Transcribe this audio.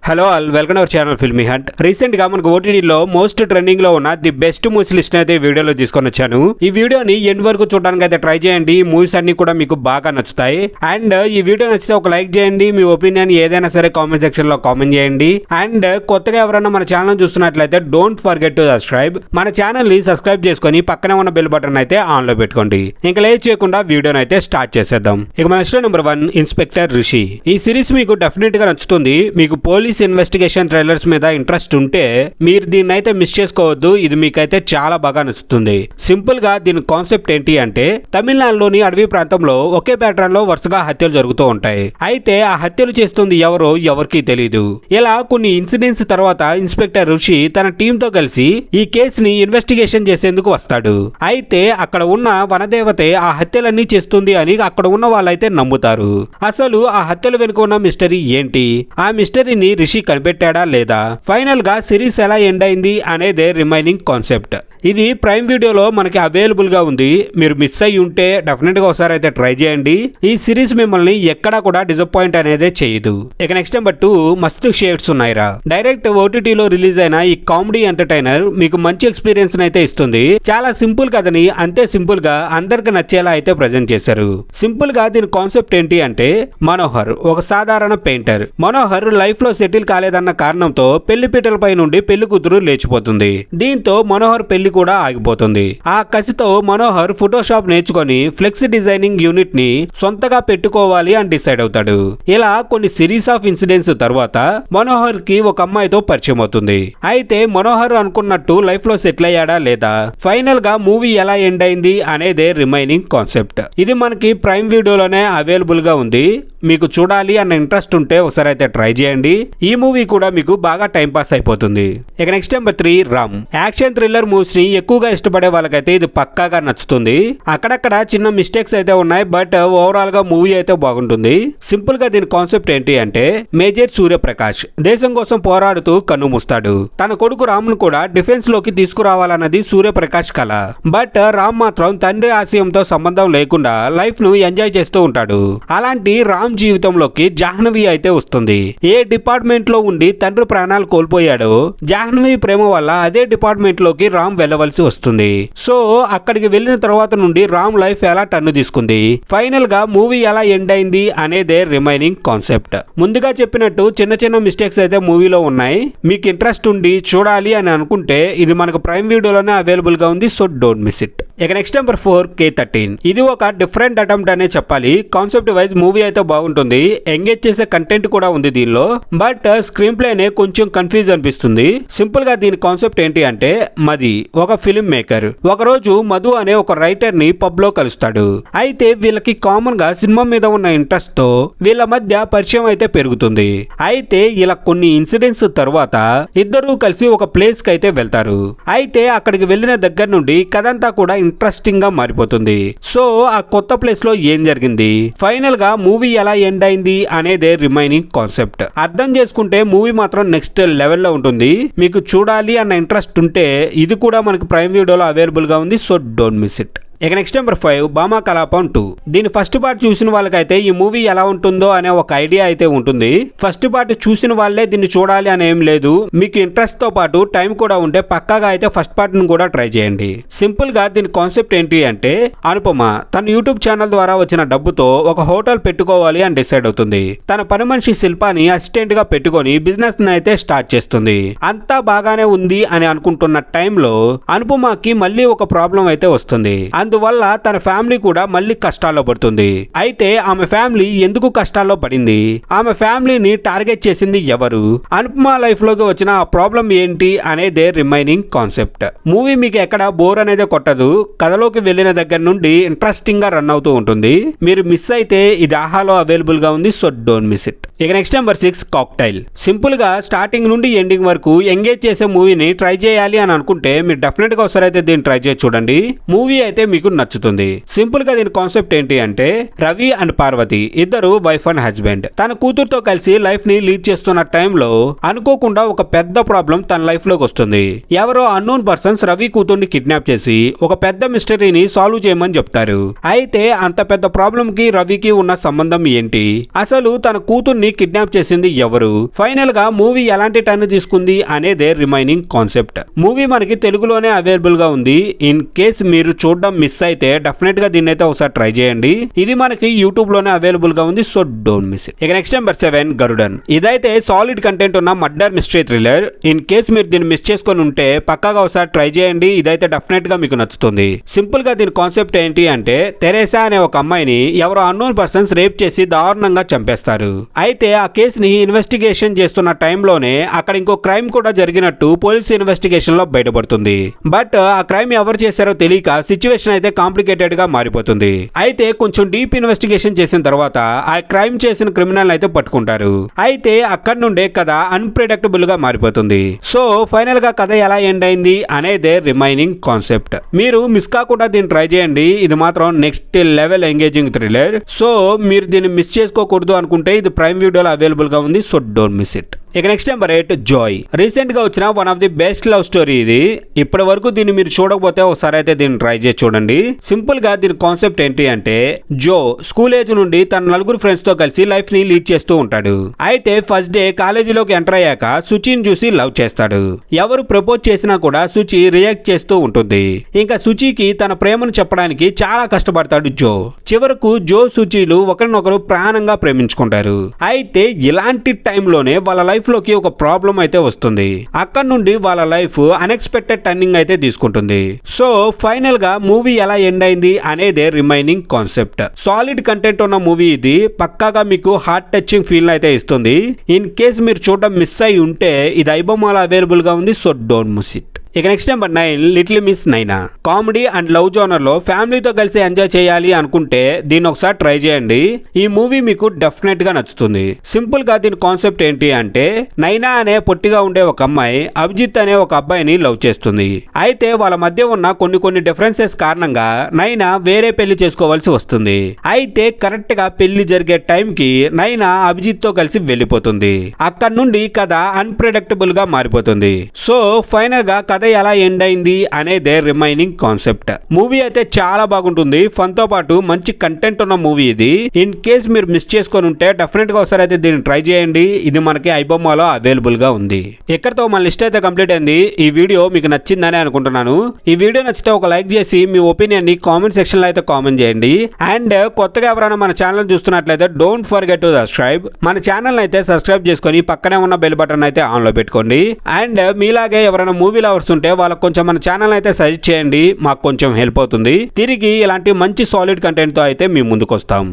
Hello all, welcome our channel filmy hunt. Recent గా మనకు ఓటీటీలో మోస్ట్ ట్రెండింగ్ లో ఉన్న ది బెస్ట్ మూవీస్ లిస్ట్ అయితే వీడియోలో తీసుకొని వచ్చాను. ఈ వీడియోని ఎండ్ వరకు చూడడానికి అయితే ట్రై చేయండి. ఈ మూవీస్ అన్ని కూడా మీకు బాగా నచ్చుతాయి. అండ్ ఈ వీడియో నచ్చితే ఒక లైక్ చేయండి. మీ ఒపీనియన్ ఏదైనా సరే కామెంట్ సెక్షన్ లో కామెంట్ చేయండి. అండ్ కొత్తగా ఎవరైనా మన ఛానల్ చూస్తున్నట్లయితే డోంట్ ఫర్గెట్ టు సబ్స్క్రైబ్. మన ఛానల్ ని సబ్స్క్రైబ్ చేసుకొని పక్కనే ఉన్న బెల్ బటన్ అయితే ఆన్ లో పెట్టుకోండి. ఇంకా లేట్ చేయకుండా వీడియోని అయితే స్టార్ట్ చేసేద్దాం. ఇక మన నెక్స్ట్ నెంబర్ 1, ఇన్స్పెక్టర్ రిషి. ఈ సిరీస్ మీకు డెఫినెట్ గా నచ్చుతుంది. మీకు పోలీస్ ఇన్వెస్టిగేషన్ థ్రిల్లర్స్ మీద ఇంట్రెస్ట్ ఉంటే మీరు దీన్ని అయితే మిస్ చేసుకోవద్దు. ఇది మీకైతే చాలా బాగా నచ్చుతుంది. సింపుల్ గా దీని కాన్సెప్ట్ ఏంటి అంటే, తమిళనాడులోని అడవి ప్రాంతంలో ఒకే ప్యాటర్న్ లో వరుసగా హత్యలు జరుగుతూ ఉంటాయి. అయితే ఆ హత్యలు చేస్తుంది ఎవరో ఎవరికీ తెలియదు. ఇలా కొన్ని ఇన్సిడెంట్స్ తర్వాత ఇన్స్పెక్టర్ ఋషి తన టీమ్ తో కలిసి ఈ కేసుని ఇన్వెస్టిగేషన్ చేసేందుకు వస్తాడు. అయితే అక్కడ ఉన్న వనదేవతే ఆ హత్యలన్నీ చేస్తుంది అని అక్కడ ఉన్న వాళ్ళైతే నమ్ముతారు. అసలు ఆ హత్యల వెనుక ఉన్న మిస్టరీ ఏంటి, ఆ మిస్టరీని రిషి కనిపెట్టాడా లేదా, ఫైనల్ గా సిరీస్ ఎలా ఎండ్ అయింది అనేదే రిమైనింగ్ కాన్సెప్ట్. ఇది ప్రైమ్ వీడియోలో మనకి అవైలబుల్ గా ఉంది. మీరు మిస్ అయ్యి ఉంటే డెఫినెట్ గా ఒకసారి అయితే ట్రై చేయండి. ఈ సిరీస్ మిమ్మల్ని ఎక్కడా కూడా డిసప్పాయింట్ అనేది చేయదు. ఇక నెక్స్ట్ నెంబర్ 2, మస్తు షేడ్స్ ఉన్నాయిరా. డైరెక్ట్ ఓటీటీలో రిలీజ్ అయిన ఈ కామెడీ ఎంటర్టైనర్ మీకు మంచి ఎక్స్పీరియన్స్ అయితే ఇస్తుంది. చాలా సింపుల్ కథని అంతే సింపుల్ గా అందరికి నచ్చేలా అయితే ప్రజెంట్ చేశారు. సింపుల్ గా దీని కాన్సెప్ట్ ఏంటి అంటే, మనోహర్ ఒక సాధారణ పెయింటర్. మనోహర్ లైఫ్ లో సెటిల్ కాలేదన్న కారణంతో పెళ్లి పీటలపై నుండి పెళ్లి కూతురు లేచిపోతుంది. దీంతో మనోహర్ పెళ్లి కూడా ఆగిపోతుంది. ఆ కసితో మనోహర్ ఫోటోషాప్ నేర్చుకొని ఫ్లెక్స్ డిజైనింగ్ యూనిట్ ని సొంతగా పెట్టుకోవాలి అని డిసైడ్ అవుతాడు. ఇలా కొన్ని సిరీస్ ఆఫ్ ఇన్సిడెంట్స్ తర్వాత మనోహర్ కి ఒక అమ్మాయితో పరిచయం అవుతుంది. అయితే మనోహర్ అనుకున్నట్టు లైఫ్ లో సెటిల్ అయ్యాడా లేదా, ఫైనల్ గా మూవీ ఎలా ఎండ్ అయింది అనేదే రిమైనింగ్ కాన్సెప్ట్. ఇది మనకి ప్రైమ్ వీడియోలోనే అవైలబుల్ గా ఉంది. మీకు చూడాలి అన్న ఇంట్రెస్ట్ ఉంటే ఒకసారి అయితే ట్రై చేయండి. ఈ మూవీ కూడా మీకు బాగా టైం పాస్ అయిపోతుంది. ఇక next number 3, Ram. Action thriller movies ని ఎక్కువగా ఇష్టపడే వాళ్ళకైతే ఇది పక్కాగా నచ్చుతుంది. అక్కడక్కడ చిన్న మిస్టేక్స్ అయితే ఉన్నాయి, బట్ ఓవరాల్ గా మూవీ అయితే బాగుంటుంది. సింపుల్ గా దీని కాన్సెప్ట్ ఏంటి అంటే, మేజర్ సూర్యప్రకాష్ దేశం కోసం పోరాడుతూ కన్ను మూస్తాడు. తన కొడుకు రామ్ను కూడా డిఫెన్స్ లోకి తీసుకురావాలన్నది సూర్యప్రకాష్ కల. బట్ రామ్ మాత్రం తండ్రి ఆశయంతో సంబంధం లేకుండా లైఫ్ ను ఎంజాయ్ చేస్తూ ఉంటాడు. అలాంటి రామ్ జీవితంలోకి జాహ్నవి అయితే వస్తుంది. ఏ డిపార్ట్మెంట్ లో ఉండి తండ్రి ప్రాణాలు కోల్పోయాడో, జాహ్నవి ప్రేమ వల్ల అదే డిపార్ట్మెంట్ లోకి రామ్ వెళ్ళవలసి వస్తుంది. సో అక్కడికి వెళ్ళిన తర్వాత నుండి రామ్ లైఫ్ ఎలా టర్న్ తీసుకుంది, ఫైనల్ గా మూవీ ఎలా ఎండ్ అయింది అనేదే రిమైనింగ్ కాన్సెప్ట్. ముందుగా చెప్పినట్టు చిన్న చిన్న మిస్టేక్స్ అయితే మూవీలో ఉన్నాయి. మీకు ఇంట్రెస్ట్ ఉండి చూడాలి అని అనుకుంటే ఇది మనకు ప్రైమ్ వీడియోలోనే అవైలబుల్ గా ఉంది. So don't miss it. ఇక నెక్స్ట్ నెంబర్ 4, K13. ఇది ఒక డిఫరెంట్ అటెంప్ట్ అనే చెప్పాలి. కాన్సెప్ట్ వైజ్ మూవీ అయితే బాగుంటుంది. ఎంగేజ్ చేసే కంటెంట్ కూడా ఉంది దీనిలో. బట్ స్క్రీన్ ప్లేనే కొంచెం కన్ఫ్యూజ్ అనిపిస్తుంది. సింపుల్ గా దీని కాన్సెప్ట్ ఏంటి అంటే, మది ఒక ఫిల్మ్ మేకర్ ఒకరోజు మధు అనే ఒక రైటర్ ని పబ్ లో కలుస్తాడు. అయితే వీళ్ళకి కామన్ గా సినిమా మీద ఉన్న ఇంట్రెస్ట్ తో వీళ్ళ మధ్య పరిచయం అయితే పెరుగుతుంది. అయితే ఇలా కొన్ని ఇన్సిడెంట్స్ తర్వాత ఇద్దరు కలిసి ఒక ప్లేస్ కి అయితే వెళ్తారు. అయితే అక్కడికి వెళ్ళిన దగ్గర నుండి కథంతా కూడా ఇంట్రెస్టింగ్ గా మారిపోతుంది. సో ఆ కొత్త ప్లేస్ లో ఏం జరిగింది, ఫైనల్ గా మూవీ ఎలా ఎండ్ అయింది అనేదే రిమైనింగ్ కాన్సెప్ట్. అర్థం చేసుకుంటే మూవీ మాత్రం నెక్స్ట్ లెవెల్లో ఉంటుంది. మీకు చూడాలి అన్న ఇంట్రెస్ట్ ఉంటే ఇది కూడా మనకి ప్రైమ్ వీడియోలో అవైలబుల్ గా ఉంది. So don't miss it. ఇక నెక్స్ట్ నెంబర్ 5, భామా కలాపం 2. దీని ఫస్ట్ పార్ట్ చూసిన వాళ్ళకైతే ఈ మూవీ ఎలా ఉంటుందో అనే ఒక ఐడియా అయితే ఉంటుంది. ఫస్ట్ పార్ట్ చూసిన వాళ్ళే దీన్ని చూడాలి అని ఏం లేదు. మీకు ఇంట్రెస్ట్ తో పాటు టైం కూడా ఉంటే పక్కాగా అయితే ఫస్ట్ పార్ట్ ను కూడా ట్రై చేయండి. సింపుల్ గా దీని కాన్సెప్ట్ ఏంటి అంటే, అనుపమ తన యూట్యూబ్ ఛానల్ ద్వారా వచ్చిన డబ్బుతో ఒక హోటల్ పెట్టుకోవాలి అని డిసైడ్ అవుతుంది. తన పని మనిషి శిల్పాని అసిస్టెంట్ గా పెట్టుకొని బిజినెస్ ని అయితే స్టార్ట్ చేస్తుంది. అంతా బాగానే ఉంది అని అనుకుంటున్న టైంలో అనుపమకి మళ్ళీ ఒక ప్రాబ్లం అయితే వస్తుంది. అందువల్ల తన ఫ్యామిలీ కూడా మళ్ళీ కష్టాల్లో పడుతుంది. అయితే ఆమె ఫ్యామిలీ ఎందుకు కష్టాల్లో పడింది, ఆమె ఫ్యామిలీని టార్గెట్ చేసింది ఎవరు, అనుపమ లైఫ్ లోకి వచ్చిన ఆ ప్రాబ్లం ఏంటి అనేదే రిమైనింగ్ కాన్సెప్ట్. మూవీ మీకు ఎక్కడ బోర్ అనేది కొట్టదు. కథలోకి వెళ్ళిన దగ్గర నుండి ఇంట్రెస్టింగ్ గా రన్ అవుతూ ఉంటుంది. మీరు మిస్ అయితే ఇది ఆహాలో అవైలబుల్ గా ఉంది. So don't miss it. ఇక నెక్స్ట్ నెంబర్ 6, కాక్టైల్. సింపుల్ గా స్టార్టింగ్ నుండి ఎండింగ్ వరకు ఎంగేజ్ చేసే మూవీని ట్రై చేయాలి అని అనుకుంటే మీరు డెఫినెట్ గా ఒకసారి అయితే దీన్ని ట్రై చేసి చూడండి. మూవీ అయితే మీకు నచ్చుతుంది. సింపుల్ గా దీని కాన్సెప్ట్ ఏంటి అంటే, రవి అండ్ పార్వతి ఇద్దరు వైఫ్ అండ్ హస్బెండ్. తన కూతురుతో కలిసి లైఫ్ ని లీడ్ చేస్తున్న టైంలో అనుకోకుండా ఒక పెద్ద ప్రాబ్లం తన లైఫ్ లోకి వస్తుంది. ఎవరో అన్నోన్ పర్సన్స్ రవి కూతుర్ని కిడ్నాప్ చేసి ఒక పెద్ద మిస్టరీని సాల్వ్ చేయమని చెప్తారు. అయితే అంత పెద్ద ప్రాబ్లం కి రవికి ఉన్న సంబంధం ఏంటి, అసలు తన కూతుర్ని కూతుర్ని కిడ్నాప్ చేసింది ఎవరు, ఫైనల్ గా మూవీ ఎలాంటి టర్న్ తీసుకుంది అనేదే రిమైనింగ్ కాన్సెప్ట్. మూవీ మనకి తెలుగులోనే అవైలబుల్ గా ఉంది. ఇన్ కేస్ మీరు చూడడం మిస్ అయితే డెఫినెట్ గా దీన్ని అయితే ఒకసారి ట్రై చేయండి. ఇది మనకి యూట్యూబ్ లోనే అవైలబుల్ గా ఉంది, సో డోంట్ మిస్ ఇట్. ఇక నెక్స్ట్ నెంబర్ 7 గరుడన్. ఇదైతే సాలిడ్ కంటెంట్ ఉన్న murder mystery thriller. In case మీరు దీన్ని మిస్ చేసుకొని ఉంటే పక్కాగా ఒకసారి ట్రై చేయండి. ఇదైతే డెఫినెట్ గా మీకు నచ్చుతుంది. సింపుల్ గా దీని కాన్సెప్ట్ ఏంటి అంటే, తెరేసా అనే ఒక అమ్మాయిని ఎవరో అన్నోన్ పర్సన్స్ రేప్ చేసి దారుణంగా చంపేస్తారు. అయితే ఆ కేసుని ఇన్వెస్టిగేషన్ చేస్తున్న టైంలోనే అక్కడ ఇంకో క్రైమ్ కూడా జరిగినట్టు పోలీస్ ఇన్వెస్టిగేషన్ లో బయటపడుతుంది. బట్ ఆ క్రైమ్ ఎవరు చేశారో తెలియక సిచ్యువేషన్ అయితే కాంప్లికేటెడ్ గా మారిపోతుంది. అయితే కొంచెం డీప్ ఇన్వెస్టిగేషన్ చేసిన తర్వాత ఆ క్రైమ్ చేసిన క్రిమినల్ అయితే పట్టుకుంటారు. అయితే అక్కడ నుండే కథ అన్ప్రెడిక్టబుల్ గా మారిపోతుంది. సో ఫైనల్ గా కథ ఎలా ఎండ్ అయింది అనేదే రిమైనింగ్ కాన్సెప్ట్. మీరు మిస్ కాకుండా దీన్ని ట్రై చేయండి. ఇది మాత్రం next level engaging thriller. So మీరు దీన్ని మిస్ చేసుకోకూడదు అనుకుంటే ఇది ప్రైమ్ వీడియోలో అవైలబుల్ గా ఉంది, సో డోంట్ మిస్ ఇట్. ఇక నెక్స్ట్ నెంబర్ 8 జాయ్. రీసెంట్ గా వచ్చిన one of the best love story ఇది. ఇప్పటి వరకు దీన్ని మీరు చూడకపోతే ఒకసారి అయితే దీన్ని ట్రై చేసి చూడండి. సింపుల్ గా దీని కాన్సెప్ట్ ఏంటి అంటే, జో స్కూల్ ఏజ్ నుండి తన నలుగురు ఫ్రెండ్స్ తో కలిసి లైఫ్ ని లీడ్ చేస్తూ ఉంటాడు. అయితే ఫస్ట్ డే కాలేజీలోకి ఎంటర్ అయ్యాక సుచిని చూసి లవ్ చేస్తాడు. ఎవరు ప్రపోజ్ చేసినా కూడా సుచి రియాక్ట్ చేస్తూ ఉంటుంది. ఇంకా సుచికి తన ప్రేమను చెప్పడానికి చాలా కష్టపడతాడు జో. చివరకు జో సుచిలు ఒకరినొకరు ప్రాణంగా ప్రేమించుకుంటారు. అయితే ఇలాంటి టైంలోనే వాళ్ళ లైఫ్ లోకి ఒక ప్రాబ్లం అయితే వస్తుంది. అక్కడ నుండి వాళ్ళ లైఫ్ అన్ఎక్స్పెక్టెడ్ టర్నింగ్ అయితే తీసుకుంటుంది. సో ఫైనల్ గా మూవీ ఎలా ఎండ్ అయింది అనేదే రిమైనింగ్ కాన్సెప్ట్. సాలిడ్ కంటెంట్ ఉన్న మూవీ ఇది. పక్కాగా మీకు హార్ట్ టచింగ్ ఫీల్ అయితే ఇస్తుంది. ఇన్ కేస్ మీరు చూడడం మిస్ అయి ఉంటే ఇది ఐబొమ్మలో అవైలబుల్ గా ఉంది, సో డోంట్ మిస్ ఇట్. ఇక నెక్స్ట్ నెంబర్ 9 లిటిల్ మిస్ నైనా. కామెడీ అండ్ లవ్ జోనర్ లో ఫ్యామిలీతో కలిసి ఎంజాయ్ చేయాలి అనుకుంటే దీన్ని ఒకసారి ట్రై చేయండి. ఈ మూవీ మీకు డెఫినెట్ గా నచ్చుతుంది. సింపుల్ గా దీని కాన్సెప్ట్ ఏంటి అంటే, నైనా అనే పొట్టిగా ఉండే ఒక అమ్మాయి అభిజిత్ అనే ఒక అబ్బాయిని లవ్ చేస్తుంది. అయితే వాళ్ళ మధ్య ఉన్న కొన్ని డిఫరెన్సెస్ కారణంగా నైనా వేరే పెళ్లి చేసుకోవాల్సి వస్తుంది. అయితే కరెక్ట్ గా పెళ్లి జరిగే టైం కి నైనా అభిజిత్ తో కలిసి వెళ్ళిపోతుంది. అక్కడ నుండి కథ అన్ప్రెడిక్టబుల్ గా మారిపోతుంది. సో ఫైనల్ గా కథ ఎలా ఎండ్ అయింది అనేదే రిమైనింగ్ కాన్సెప్ట్. మూవీ అయితే చాలా బాగుంటుంది. ఫన్ తో పాటు మంచి కంటెంట్ ఉన్న మూవీ ఇది. ఇన్ కేస్ మీరు మిస్ చేసుకొని ఉంటే డెఫినెట్ గా ఒకసారి అయితే దీన్ని ట్రై చేయండి. ఇది మనకి ఐబొమ్మలో అవైలబుల్ గా ఉంది. ఇక్కడతో మన లిస్ట్ అయితే కంప్లీట్ అయింది. ఈ వీడియో మీకు నచ్చిందని అనుకుంటున్నాను. ఈ వీడియో నచ్చితే ఒక లైక్ చేసి మీ ఒపీనియన్ ని కామెంట్ సెక్షన్ లో అయితే కామెంట్ చేయండి. అండ్ కొత్తగా ఎవరైనా మన ఛానల్ చూస్తున్నట్లయితే డోంట్ ఫర్గెట్ టు సబ్స్క్రైబ్. మన ఛానల్ అయితే సబ్స్క్రైబ్ చేసుకొని పక్కనే ఉన్న బెల్ బటన్ అయితే ఆన్ లో పెట్టుకోండి. అండ్ మీలాగే ఎవరైనా మూవీ లవర్స్ ఉంటే వాళ్ళకి కొంచెం మన ఛానల్ అయితే సజెస్ట్ చేయండి. మాకు కొంచెం హెల్ప్ అవుతుంది. తిరిగి ఇలాంటి మంచి సాలిడ్ కంటెంట్ తో అయితే మీ ముందుకు వస్తాం.